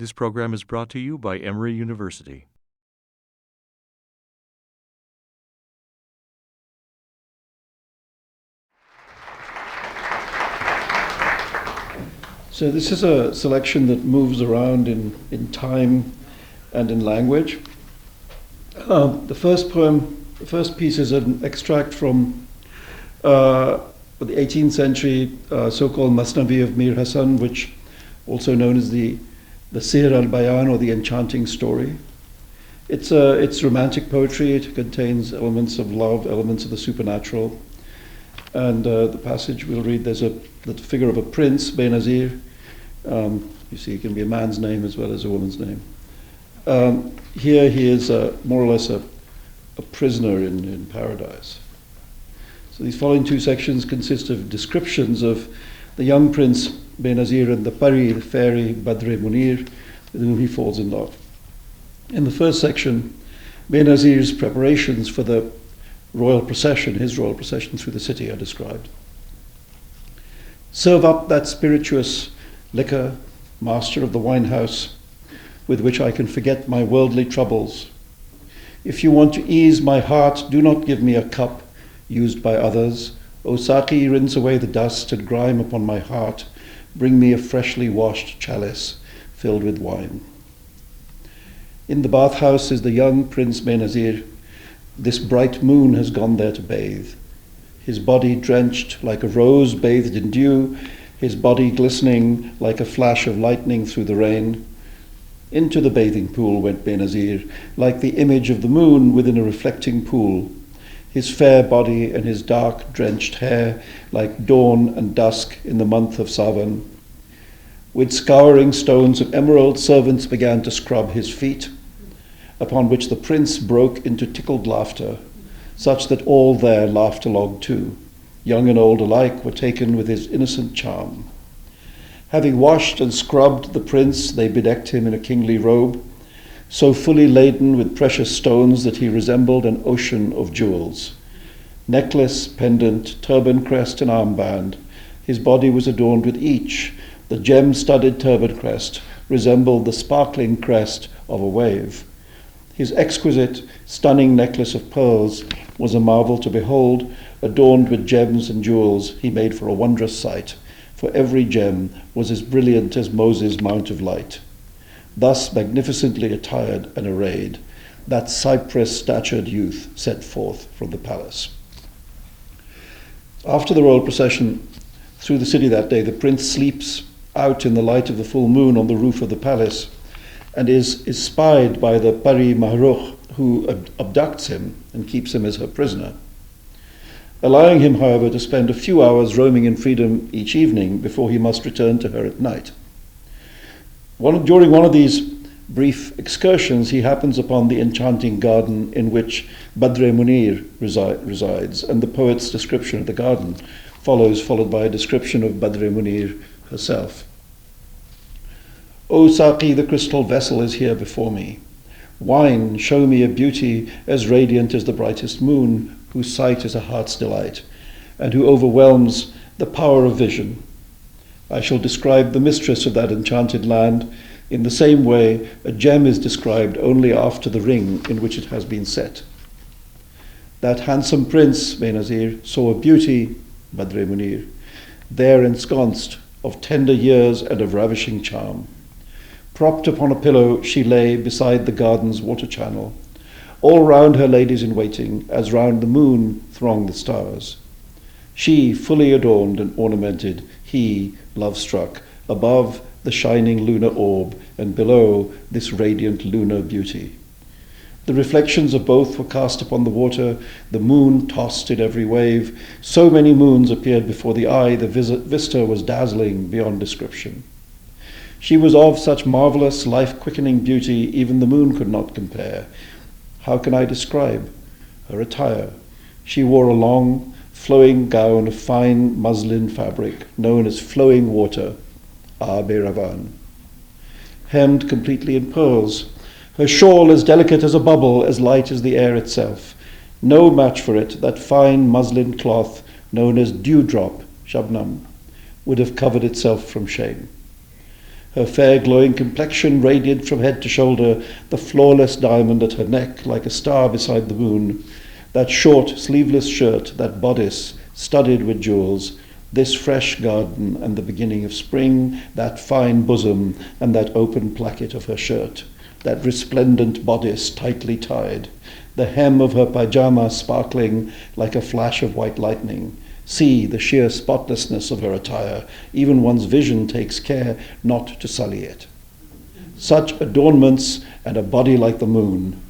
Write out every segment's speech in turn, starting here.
This program is brought to you by Emory University. So this is a selection that moves around in time and in language. The first piece is an extract from the 18th century so-called Masnavi of Mir Hasan, which also known as the Sihr al-Bayan, or the Enchanting Story. It's romantic poetry. It contains elements of love, elements of the supernatural. And the passage we'll read, there's the figure of a prince, Benazir. You see, it can be a man's name as well as a woman's name. Here he is more or less a prisoner in paradise. So these following two sections consist of descriptions of the young prince Benazir and the Pari, the fairy Badre Munir, with whom he falls in love. In the first section, Benazir's preparations for the royal procession, his royal procession through the city, are described. Serve up that spirituous liquor, master of the winehouse, with which I can forget my worldly troubles. If you want to ease my heart, do not give me a cup used by others. O Saki, rinse away the dust and grime upon my heart. Bring me a freshly washed chalice filled with wine. In the bathhouse is the young Prince Benazir. This bright moon has gone there to bathe. His body drenched like a rose bathed in dew, his body glistening like a flash of lightning through the rain. Into the bathing pool went Benazir, like the image of the moon within a reflecting pool, his fair body and his dark drenched hair like dawn and dusk in the month of Savan. With scouring stones of emerald, servants began to scrub his feet, upon which the prince broke into tickled laughter, such that all there laughed along too. Young and old alike were taken with his innocent charm. Having washed and scrubbed the prince, they bedecked him in a kingly robe, so fully laden with precious stones that he resembled an ocean of jewels. Necklace, pendant, turban crest, and armband, his body was adorned with each. The gem-studded turban crest resembled the sparkling crest of a wave. His exquisite, stunning necklace of pearls was a marvel to behold, adorned with gems and jewels. He made for a wondrous sight, for every gem was as brilliant as Moses' Mount of Light. Thus magnificently attired and arrayed, that cypress-statured youth set forth from the palace. After the royal procession through the city that day, the prince sleeps out in the light of the full moon on the roof of the palace, and is spied by the Pari Mahrukh, who abducts him and keeps him as her prisoner, allowing him, however, to spend a few hours roaming in freedom each evening before he must return to her at night. During one of these brief excursions, he happens upon the enchanting garden in which Badre Munir resides, and the poet's description of the garden followed by a description of Badre Munir herself. O Saki, the crystal vessel is here before me. Wine, show me a beauty as radiant as the brightest moon, whose sight is a heart's delight, and who overwhelms the power of vision. I shall describe the mistress of that enchanted land in the same way a gem is described only after the ring in which it has been set. That handsome prince, Benazir, saw a beauty, Badre Munir, there ensconced, of tender years and of ravishing charm. Propped upon a pillow, she lay beside the garden's water channel. All round her ladies in waiting, as round the moon throng the stars. She, fully adorned and ornamented, he, love-struck, above the shining lunar orb, and below this radiant lunar beauty. The reflections of both were cast upon the water, the moon tossed in every wave. So many moons appeared before the eye, the vista was dazzling beyond description. She was of such marvelous, life-quickening beauty, even the moon could not compare. How can I describe her attire? She wore a long, flowing gown of fine muslin fabric, known as flowing water, Ravan, hemmed completely in pearls. Her shawl as delicate as a bubble, as light as the air itself. No match for it, that fine muslin cloth, known as dewdrop, Shabnam, would have covered itself from shame. Her fair glowing complexion radiant from head to shoulder, the flawless diamond at her neck like a star beside the moon, that short sleeveless shirt, that bodice studded with jewels, this fresh garden and the beginning of spring, that fine bosom and that open placket of her shirt, that resplendent bodice tightly tied, the hem of her pyjama sparkling like a flash of white lightning. See the sheer spotlessness of her attire. Even one's vision takes care not to sully it. Such adornments and a body like the moon.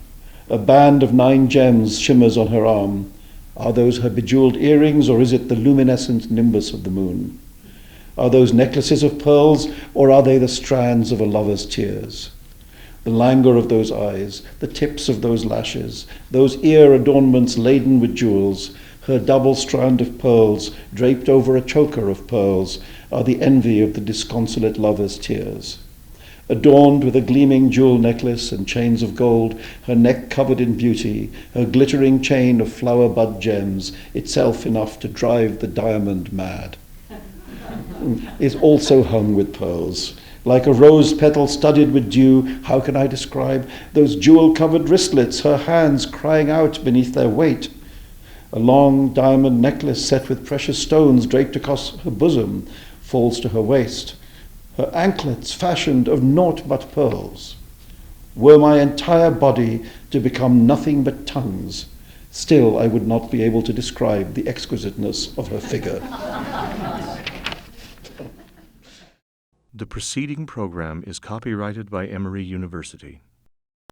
A band of 9 gems shimmers on her arm. Are those her bejeweled earrings, or is it the luminescent nimbus of the moon? Are those necklaces of pearls, or are they the strands of a lover's tears? The languor of those eyes, the tips of those lashes, those ear adornments laden with jewels, her double strand of pearls draped over a choker of pearls, are the envy of the disconsolate lover's tears. Adorned with a gleaming jewel necklace and chains of gold, her neck covered in beauty, her glittering chain of flower bud gems, itself enough to drive the diamond mad, is also hung with pearls. Like a rose petal studded with dew, how can I describe those jewel-covered wristlets, her hands crying out beneath their weight? A long diamond necklace set with precious stones draped across her bosom falls to her waist, her anklets fashioned of naught but pearls. Were my entire body to become nothing but tongues, still I would not be able to describe the exquisiteness of her figure. The preceding program is copyrighted by Emory University.